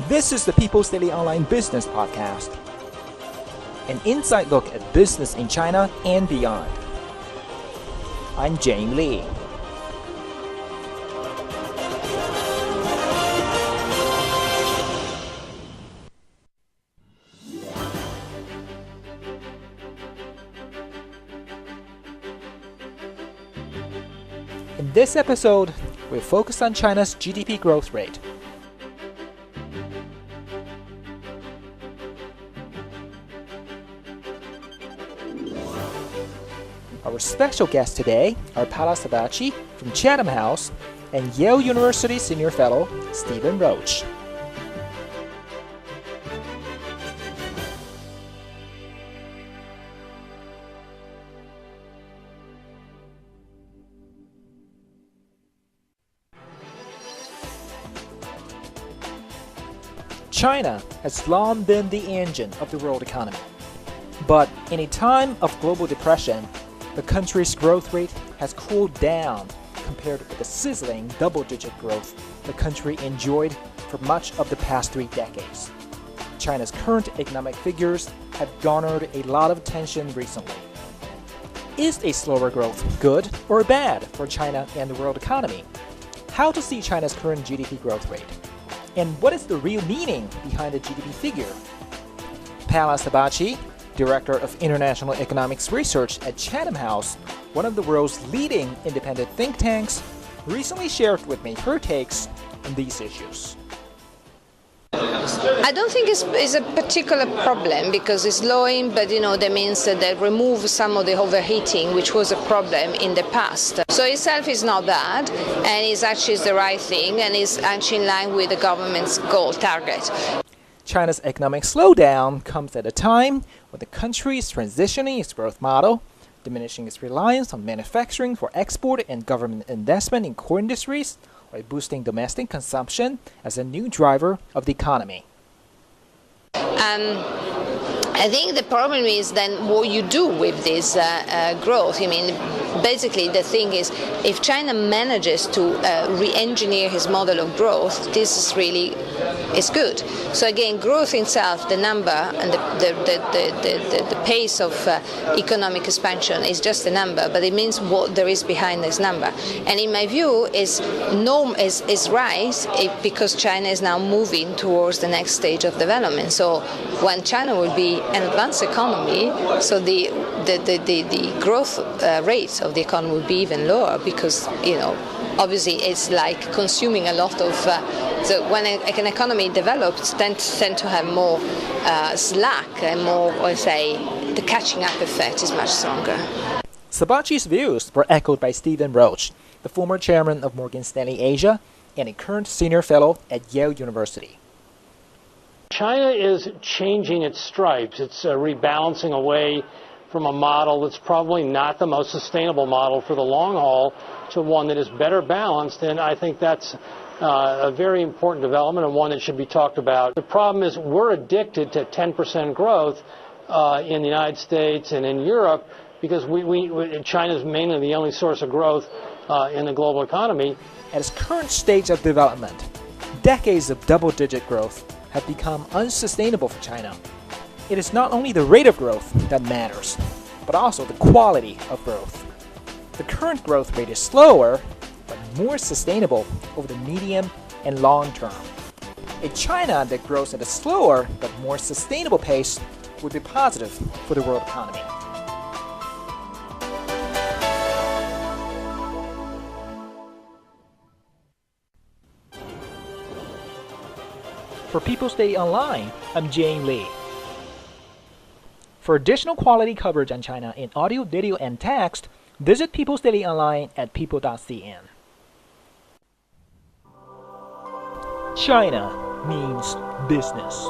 This is the People's Daily Online Business Podcast, an inside look at business in China and beyond. I'm Zhenyu Li. In this episode, we'll focus on China's GDP growth rate. Our special guests today are Paola Subacchi from Chatham House and Yale University Senior Fellow Stephen Roach. China has long been the engine of the world economy. But in a time of global depression, the country's growth rate has cooled down compared with the sizzling double-digit growth the country enjoyed for much of the past 3 decades. China's current economic figures have garnered a lot of attention recently. Is a slower growth good or bad for China and the world economy? How to see China's current GDP growth rate? And what is the real meaning behind the GDP figure? Paola Subacchi, Director of International Economics Research at Chatham House, one of the world's leading independent think tanks, recently shared with me her takes on these issues. I don't think it's a particular problem because it's slowing, but that means that they remove some of the overheating, which was a problem in the past. So itself is not bad, and it's actually the right thing, and it's actually in line with the government's goal target. China's economic slowdown comes at a time when the country is transitioning its growth model, diminishing its reliance on manufacturing for export and government investment in core industries, while boosting domestic consumption as a new driver of the economy. I think the problem is then what you do with this growth. Basically the thing is, if China manages to re-engineer his model of growth, this is good. So again, growth itself, the number and the pace of economic expansion is just a number, but it means what there is behind this number. And in my view, is right because China is now moving towards the next stage of development. So when China will be an advanced economy, so the growth rate of the economy will be even lower because obviously it's like consuming a lot of. So when an economy develops, tend to have more slack and more, the catching up effect is much stronger. Subacchi's views were echoed by Stephen Roach, the former chairman of Morgan Stanley Asia and a current senior fellow at Yale University. China is changing its stripes. It's rebalancing away from a model that's probably not the most sustainable model for the long haul to one that is better balanced, and I think that's a very important development and one that should be talked about. The problem is we're addicted to 10% growth in the United States and in Europe because China is mainly the only source of growth in the global economy. At its current stage of development, decades of double-digit growth have become unsustainable for China. It is not only the rate of growth that matters, but also the quality of growth. The current growth rate is slower, but more sustainable over the medium and long term. A China that grows at a slower but more sustainable pace would be positive for the world economy. For People's Daily Online, I'm Zhenyu Li. For additional quality coverage on China in audio, video, and text, visit People's Daily Online at people.cn. China means business.